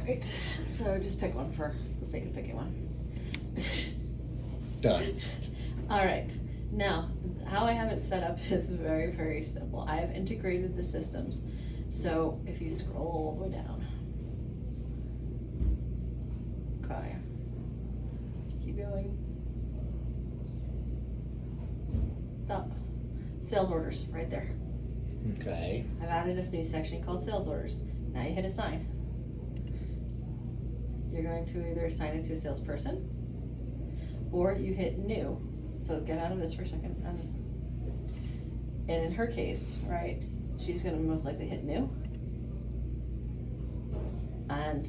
Alright, so just pick one for the sake of picking one. Done. Alright, now, how I have it set up is very, very simple. I have integrated the systems. So if you scroll all the way down. Okay. Keep going. Stop. Sales orders, right there. Okay. I've added this new section called sales orders. Now you hit assign. You're going to either assign it to a salesperson or you hit new. So get out of this for a second. And in her case, right, she's gonna most likely hit new. And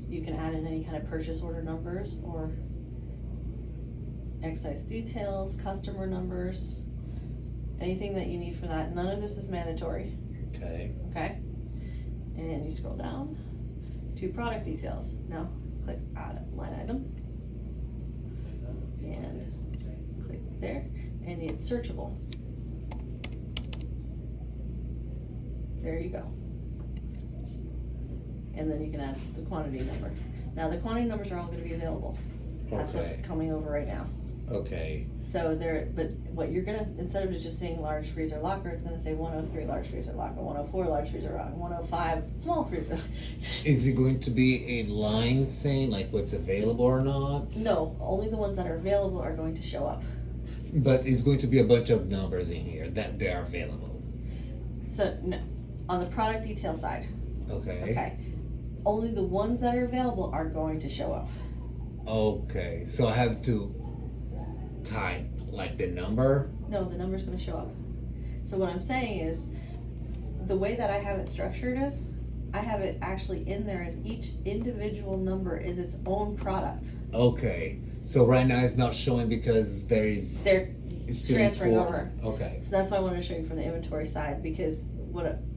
you can add in any kind of purchase order numbers or excise details, customer numbers, anything that you need for that. None of this is mandatory. Okay. Okay? And you scroll down to product details. Now click add line item and click there, and it's searchable. There you go. And then you can add the quantity number. Now the quantity numbers are all going to be available. That's what's coming over right now. Okay. So there, but what you're gonna, instead of just saying large freezer locker, it's gonna say 103 large freezer locker, 104 large freezer locker, 105 small freezer. Is it going to be a line saying like what's available or not? No, only the ones that are available are going to show up. But it's going to be a bunch of numbers in here that they are available. So no, on the product detail side. Okay. Okay. Only the ones that are available are going to show up. Okay. So I have to type like the number? No, the number's gonna show up. So what I'm saying is, the way that I have it structured is, I have it actually in there as each individual number is its own product. Okay. So right now it's not showing because there is They're it's still transferring important. over. Okay. So that's why I wanted to show you from the inventory side, because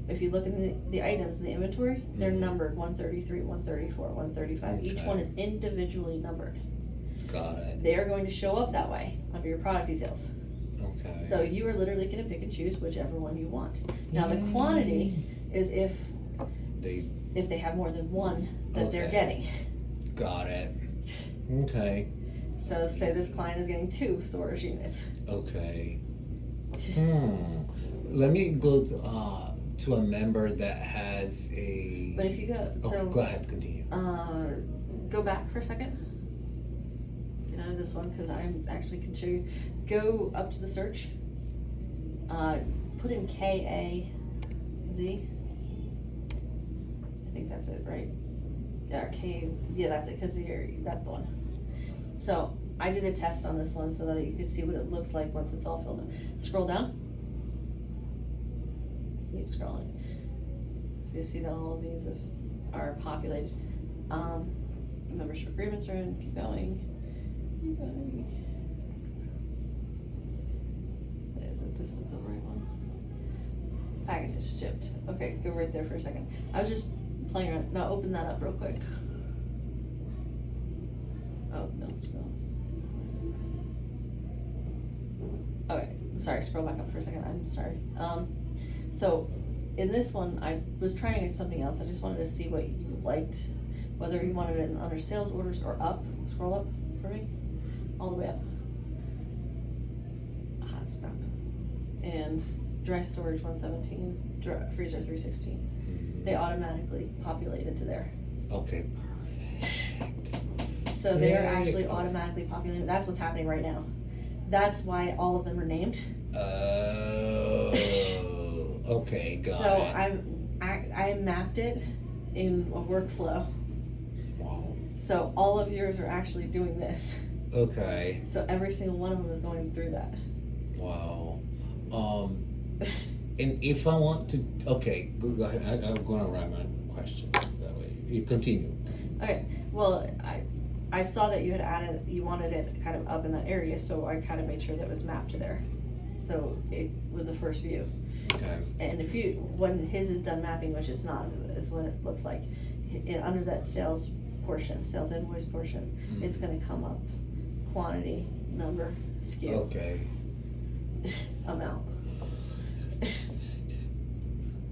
if you look in the items in the inventory, they're numbered 133, 134, 135. Each Okay. one is individually numbered. Got it. They are going to show up that way under your product details. Okay. So you are literally going to pick and choose whichever one you want. Now the quantity is if they have more than one that they're getting. Got it. Okay. So say this client is getting 2 storage units. Okay. Let me go to a member that has a. But if you go, so go ahead, continue. go back for a second. Get out of this one because I actually can show you. Go up to the search. Put in KAZ. I think that's it, right? Or K. Yeah, that's it. Because that's the one. So I did a test on this one so that you could see what it looks like once it's all filled in. Scroll down. Keep scrolling. So you see that all of these are populated. Membership agreements are in. Keep going. Keep going. This is the right one. Packages shipped. Okay, go right there for a second. I was just playing around. Now open that up real quick. Oh, no, scroll. Okay, sorry, scroll back up for a second. I'm sorry. So in this one, I was trying something else. I just wanted to see what you liked, whether you wanted it under sales orders or up. Scroll up for me, all the way up. Stop. And dry storage 117, freezer 316. They automatically populate into there. Okay, perfect. So they're actually automatically populating. That's what's happening right now. That's why all of them are named. Oh, okay, got so it. I mapped it in a workflow. Wow. So all of yours are actually doing this. Okay. So every single one of them is going through that. Wow. And if I want to, okay, go ahead. I'm gonna write my question that way. You continue. Okay. Well, I saw that you had added, you wanted it kind of up in that area, so I kind of made sure that it was mapped to there. So it was a first view. Okay. And when his is done mapping, which it's not, is what it looks like, under that sales portion, sales invoice portion, it's gonna come up quantity, number, SKU. Okay. Amount.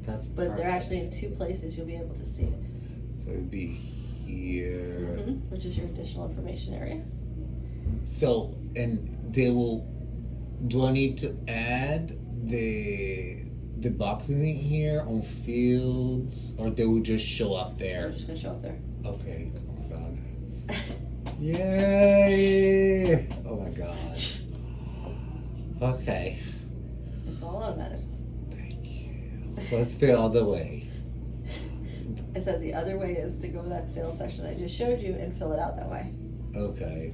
That's But they're perfect. actually in 2 places you'll be able to see it. So it'd be here. Which is your additional information area. So, and they will, do I need to add the boxes in here on fields, or they will just show up They're there? just gonna show up there. Okay, oh my god. Yay! Oh my god. Okay, It's all automatic. thank you. Let's the other way. I said the other way is to go to that sales section I just showed you and fill it out that way. Okay.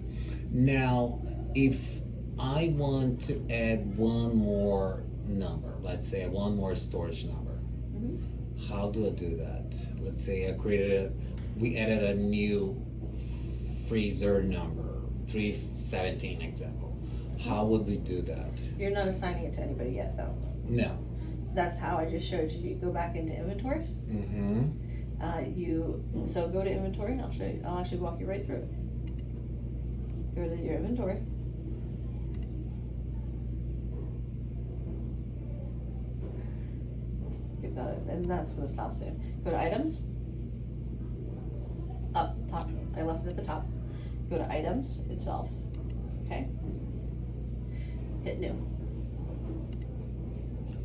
Now, if I want to add one more number, let's say one more storage number, how do I do that? Let's say we added a new freezer number, 317 example. How would we do that? You're not assigning it to anybody yet though. No. That's how I just showed you. You go back into inventory. Mm-hmm. So go to inventory and I'll show you, I'll actually walk you right through it. Go to your inventory. Give that, and that's gonna stop soon. Go to items. Up, top, I left it at the top. Go to items itself, okay? Hit new,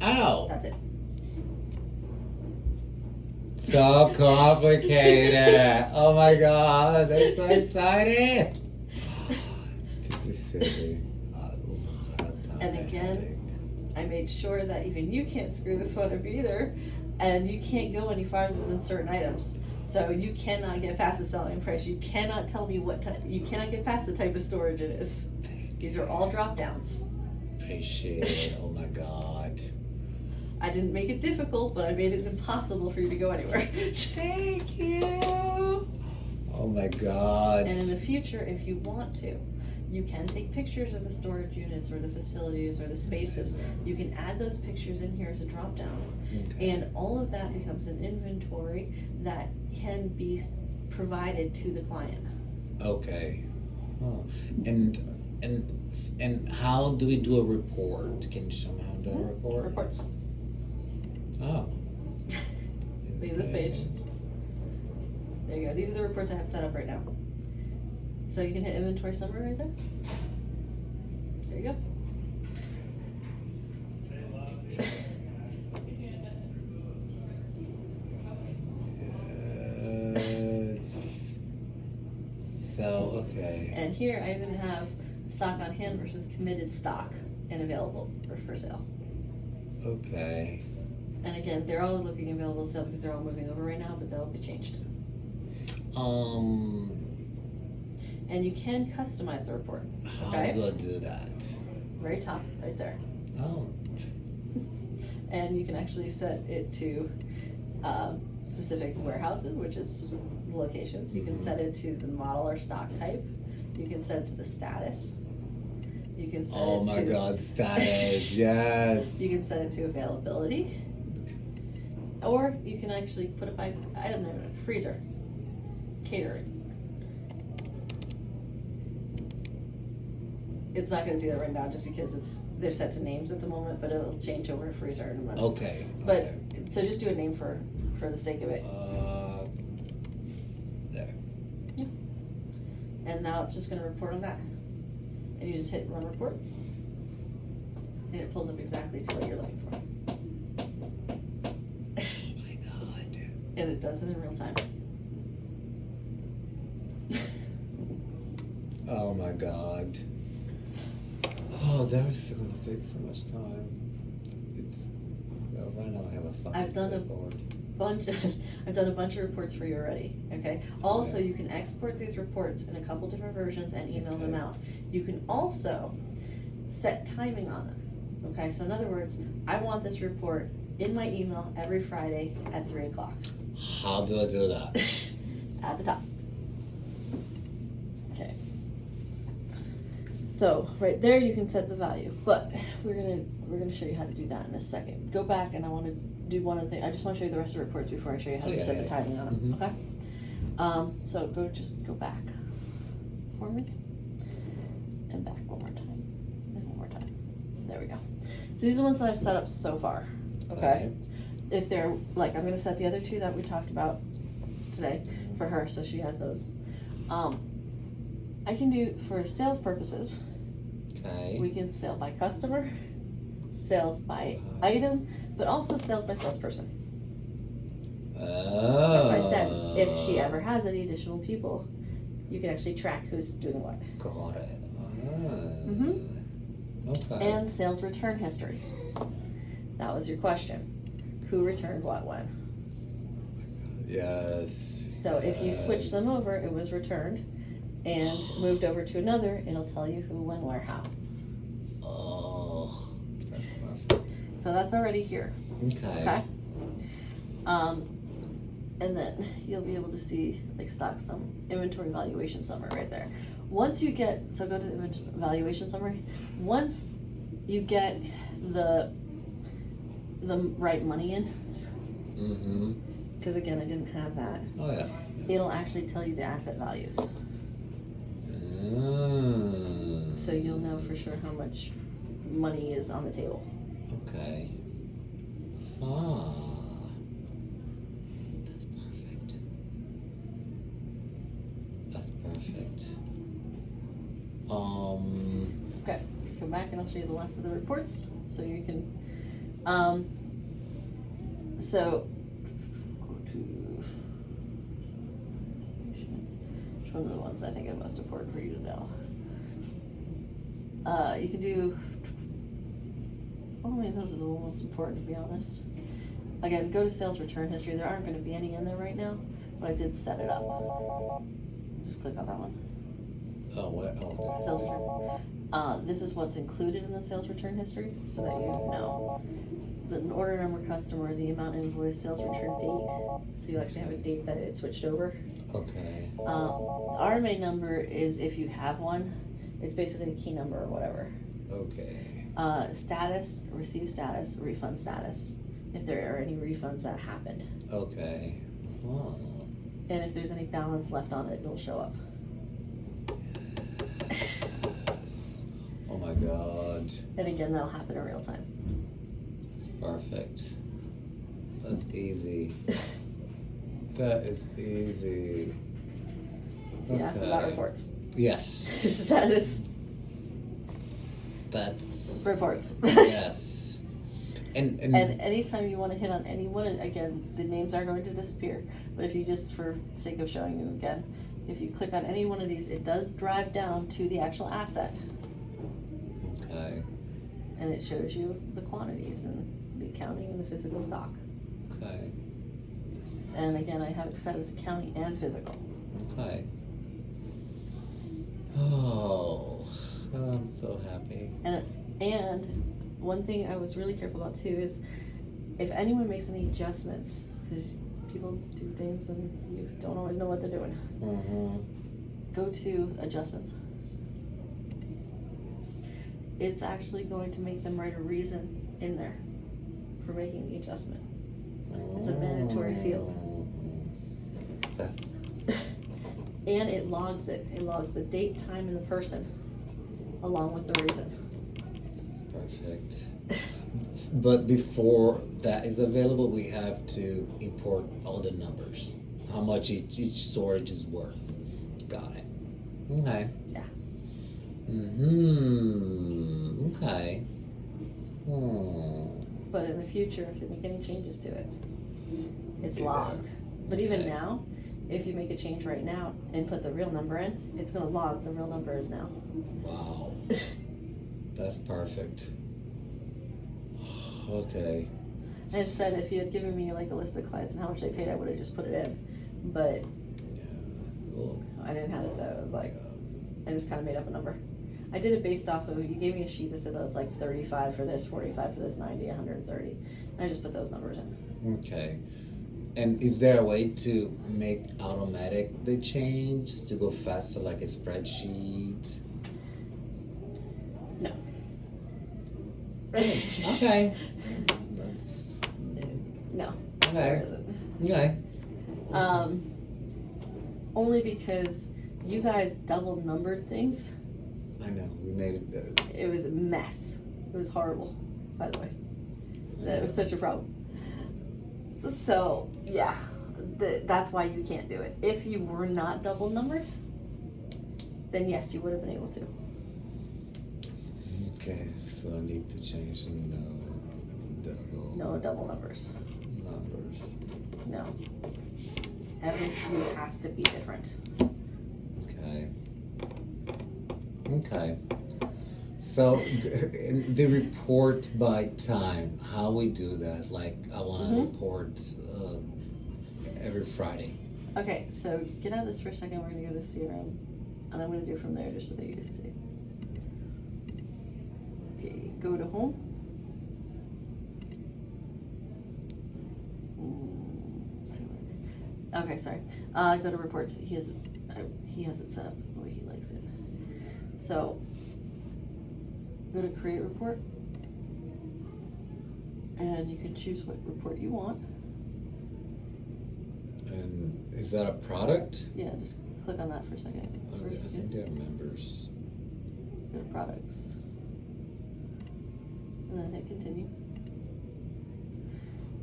Ow! that's it. So complicated. Oh my god, I'm so excited. This is silly. And again, I made sure that even you can't screw this one up either, and you can't go any farther than certain items. So you cannot get past the selling price. You cannot tell me what type. You cannot get past the type of storage it is. These are all drop downs. Appreciate it. Oh my god. I didn't make it difficult, but I made it impossible for you to go anywhere. Thank you. Oh my god. And in the future, if you want to, you can take pictures of the storage units or the facilities or the spaces. You can add those pictures in here as a drop down. Okay. And all of that becomes an inventory that can be provided to the client. Okay. Huh. And how do we do a report? Can you show me how to do a report? Reports. Oh. Leave this page. There you go. These are the reports I have set up right now. So you can hit inventory summary right there. There you go. So, okay. And here I even have stock on hand versus committed stock and available for sale. Okay. And again, they're all looking available sale because they're all moving over right now, but they'll be changed. And you can customize the report. How Okay. do I do that? Very top, right there. Oh. And you can actually set it to specific warehouses, which is the locations. You can set it to the model or stock type. You can set it to the status. You can set Oh it my to god, status, yes. You can set it to availability. Or you can actually put it by item number, freezer, catering. It's not gonna do that right now just because they're set to names at the moment, but it'll change over to freezer in a minute. Okay. But, okay. so just do a name for the sake of it. There. And now it's just gonna report on that. And you just hit run report. And it pulls up exactly to what you're looking for. Oh my god. And it does it in real time. Oh my god. Oh, that was gonna take so much time. It's right now I have a fucking I've done a clipboard. I've done a bunch of reports for you already, okay? Also, you can export these reports in a couple different versions and email them Okay. out. You can also set timing on them, okay? So in other words, I want this report in my email every Friday at 3 o'clock. How do I do that? At the top. Okay. So right there you can set the value, but we're gonna show you how to do that in a second. Go back and I want to do one other thing. I just want to show you the rest of the reports before I show you how to set the timing on them. Mhm. Okay. So just go back forward and back one more time and one more time. There we go. So these are the ones that I've set up so far. Okay. If they're like, I'm gonna set the other two that we talked about today. for her, so she has those. I can do, for sales purposes, Okay. we can sell by customer, sales by item, but also sales by salesperson. Oh. That's why I said, if she ever has any additional people, you can actually track who's doing what. Got it. Okay. And sales return history. That was your question. Who returned what when? Yes. So if you switch them over, it was returned, and moved over to another, it'll tell you who, when, where, how. Oh, that's perfect. So that's already here. Okay. And then you'll be able to see like stock sum, inventory valuation summary right there. Once you get, so go to the inventory valuation summary. Once you get the right money in, Mm-hmm. because again, I didn't have that, Oh yeah. it'll actually tell you the asset values. So you'll know for sure how much money is on the table. Okay. Ah. That's perfect. That's perfect. Okay, come back and I'll show you the last of the reports, so you can, so, go to, which one of the ones I think are most important for you to know? You can do, well, I mean, those are the most important, to be honest. Again, go to sales return history. There aren't gonna be any in there right now, but I did set it up. Just click on that one. Oh, what? Oh, Sales return. This is what's included in the sales return history, so that you know. The order number, customer, the amount invoice, sales return date, so you actually have a date that it switched over. okay. RMA number is if you have one, it's basically the key number or whatever. Okay. Status, receive status, refund status, if there are any refunds that happened. Okay. Oh. And if there's any balance left on it, it'll show up. Oh my god. And again, that'll happen in real time. Perfect. That's easy. That is easy. So you asked about Okay. reports. Yes. That is That's reports. yes. And And anytime you want to hit on any one, again, the names are going to disappear. But if you just, for sake of showing you again, if you click on any one of these, it does drive down to the actual asset. okay. And it shows you the quantities and the accounting and the physical stock. Okay. And again, I have it set as accounting and physical. Okay. Oh, I'm so happy. And one thing I was really careful about too is if anyone makes any adjustments, because people do things and you don't always know what they're doing, go to adjustments. It's actually going to make them write a reason in there for making the adjustment. It's a mandatory field. That's And it logs it. It logs the date, time, and the person, along with the reason. perfect. But before that is available, we have to import all the numbers. How much each storage is worth. Got it. Okay. Yeah. Okay. But in the future, if you make any changes to it, it's Yeah. logged. But even Okay. now, if you make a change right now and put the real number in, it's gonna log the real number is now. Wow. That's perfect. Okay. And instead, if you had given me like a list of clients and how much they paid, I would have just put it in. But Yeah. Oh, I didn't have it, so it was like, I just kind of made up a number. I did it based off of, you gave me a sheet that said that was like 35 for this, 45 for this, 90, 130. I just put those numbers in. okay. And is there a way to make automatic the change to go faster, like a spreadsheet? No. Okay. No. Okay. There isn't. Okay. Only because you guys double numbered things. I know we made it. It was a mess. It was horrible, by the way. That was such a problem. So, yeah. That's why you can't do it. If you were not double numbered, then yes, you would have been able to. Okay, so I need to change the No double numbers. numbers. No. Every SKU has to be different. Okay. Okay. So the report by time, how we do that? Like I want to report every Friday. Okay, so get out of this for a second. We're gonna go to CRM, and I'm gonna do from there just so that you see. Okay, go to home. Okay, sorry. Go to reports. He has it set up the way he likes it. So go to create report, and you can choose what report you want. And is that a product? Yeah, just click on that for a second. Okay, I think they're members. Go to products, and then hit continue.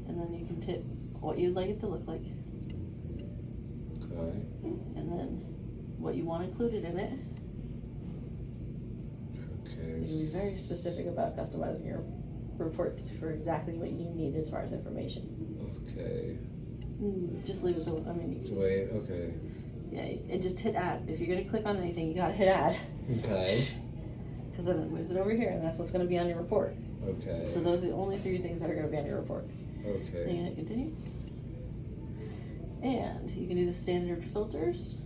And then you can tip what you'd like it to look like. Okay. And then what you want included in it. Okay. You can be very specific about customizing your report for exactly what you need as far as information. Okay. Just leave it the, I mean, you can Wait, okay. yeah, and just hit add. If you're gonna click on anything, you gotta hit add. Okay. Because then it moves it over here, and that's what's gonna be on your report. Okay. So those are the only 3 things that are gonna be on your report. Okay. Then you hit continue. And you can do the standard filters,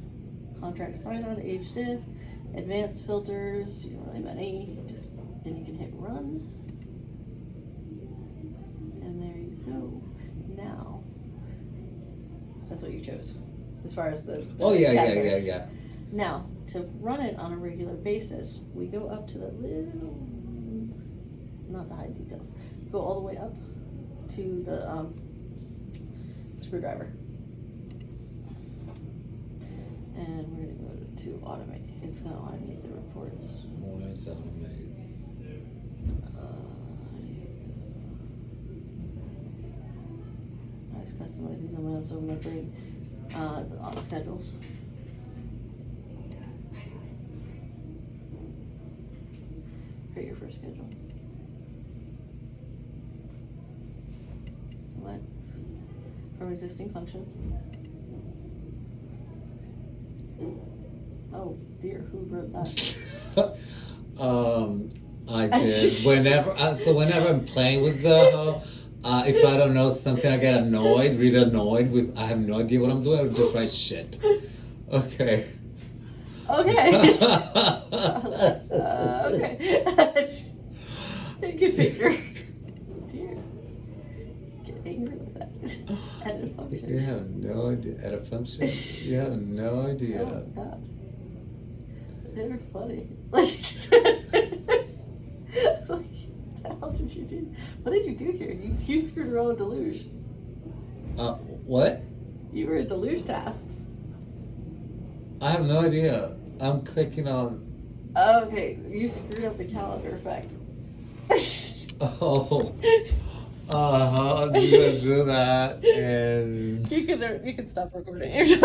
contract sign-on, age diff, advanced filters, you don't really have any, just, and you can hit run. And there you go. Now, that's what you chose, as far as the Oh yeah, categories. yeah. Now, to run it on a regular basis, we go up to the little, not the high details, go all the way up to the screwdriver. And we're gonna go to automate. It's gonna automate the reports. Why is that made? I was customizing some of those over my brain. It's on schedules. Create your first schedule. Select from existing functions. Oh dear, who wrote that? I did. Whenever I'm playing with Zoho, if I don't know something, I get annoyed, really annoyed with. I have no idea what I'm doing. I would just write shit. Okay. Okay. Okay. Configure. Dear. Get angry with that. Edit function. You have no idea. Edit function? You have no idea. Oh god. They're funny. Like, it's like, what the hell did you do? What did you do here? You screwed around with Deluge. What? You were in Deluge tasks. I have no idea. I'm clicking on. Okay, you screwed up the calendar effect. Oh. I'm gonna do that and. You can stop recording.